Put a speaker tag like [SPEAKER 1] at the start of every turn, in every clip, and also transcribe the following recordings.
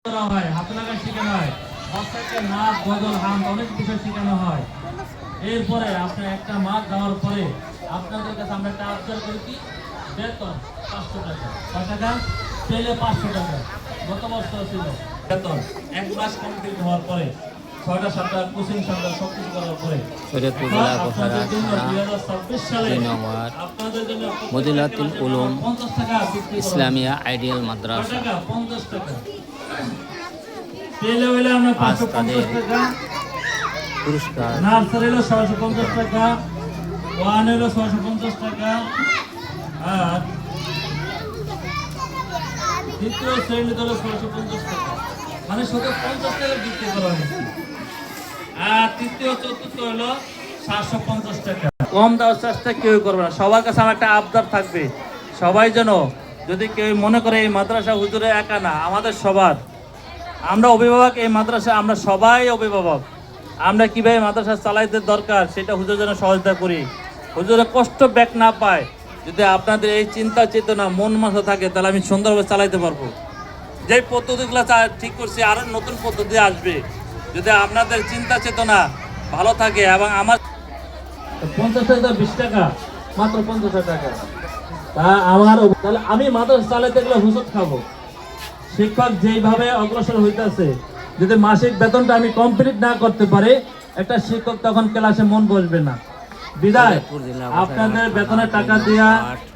[SPEAKER 1] করা হয়, হাতে লাগা শেখানো হয়, বাচ্চাকে নাচ বদল হাম অনেক বিষয় শেখানো হয়। এরপরে আপনার একটা মাস যাওয়ার পরে আপনাদের কাছে আমরা একটা আবদার করি কি বেতন 500 টাকা। কয় টাকা? পেলে 500 টাকা। গত বছর ছিল বেতন এক মাস কমপ্লিট হওয়ার পরে 6টা 7টা কোচিং সেন্টার সবকিছু করার পরে
[SPEAKER 2] শরীয়তপুর জেলা
[SPEAKER 1] আপনাদের জন্য
[SPEAKER 2] থানা
[SPEAKER 1] 2026 সালে
[SPEAKER 2] 2 নম্বর
[SPEAKER 1] আপনাদের জন্য
[SPEAKER 2] মদিনাতুল উলুম
[SPEAKER 1] 50 টাকা বিক্রি করা হবে।
[SPEAKER 2] ইসলামিয়া আইডিয়াল
[SPEAKER 1] কয়
[SPEAKER 2] মাদ্রাসা
[SPEAKER 1] টাকা? 50 টাকা। পেলে হইলে আমরা 550 টাকা,
[SPEAKER 2] পুরস্কার
[SPEAKER 1] নার্সারি হলো 650 টাকা, ওয়ান হলো 650 টাকা, আর দ্বিতীয় শ্রেণী হলো 650 টাকা। মানে শুধু 50 টাকা বিক্রি করা হয়েছে। আর তৃতীয় চতুর্থ হলো 750 টাকা। কম দেওয়ার চেষ্টা কেউ করবে না। সবার কাছে আমার একটা আবদার থাকবে, সবাই যেন, যদি কেউ মনে করে এই মাদ্রাসা হুজুরে একা না, আমাদের সবার, আমরা অভিভাবক, এই মাদ্রাসা আমরা সবাই অভিভাবক। আমরা কিভাবে মাদ্রাসা চালাইতে দরকার সেটা হুজুর যেন সহযোগিতা করি, হুজুরে কষ্ট ব্যাক না পায়। যদি আপনাদের এই চিন্তা চেতনা মন মাথা থাকে তাহলে আমি সুন্দরভাবে চালাইতে পারবো। যেই পদ্ধতিগুলো ঠিক করছি, আরো নতুন পদ্ধতি আসবে। যদি আপনাদের চিন্তা চেতনা ভালো থাকে এবং আমার 50 টাকা 20 টাকা, মাত্র 50 টাকা, তা আমার তাহলে আমি মাদ্রাসা চালাইতে গেলে হুজুর খাবো। শিক্ষক যেইভাবে অগ্রসর হইতেছে, যদি মাসিক বেতনটা আমি কমপ্লিট না করতে পারি, একটা শিক্ষক তখন ক্লাসে মন বসবে না। বিদায় আপনাদের বেতনের টাকা দিয়া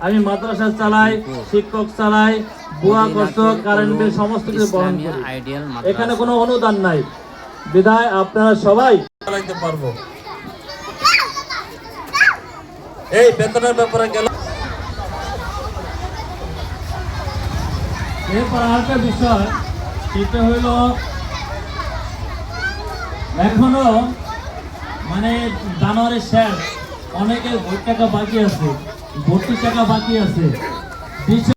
[SPEAKER 1] আমি মাদ্রাসা চালাই, শিক্ষক চালাই, বুয়া কষ্ট, কারেন্ট বিল সমস্ত কিছু বহন করি। এখানে কোনো অনুদান নাই। বিদায় আপনারা সবাই চালাইতে পারবো। এই বেতনের ব্যাপারে গেল। এরপর আরেকটা বিষয়, সেটা হইল এখনো মানে জানুয়ারি শেষ, অনেকের ভোট টাকা বাকি আছে, ভর্তির টাকা বাকি আছে।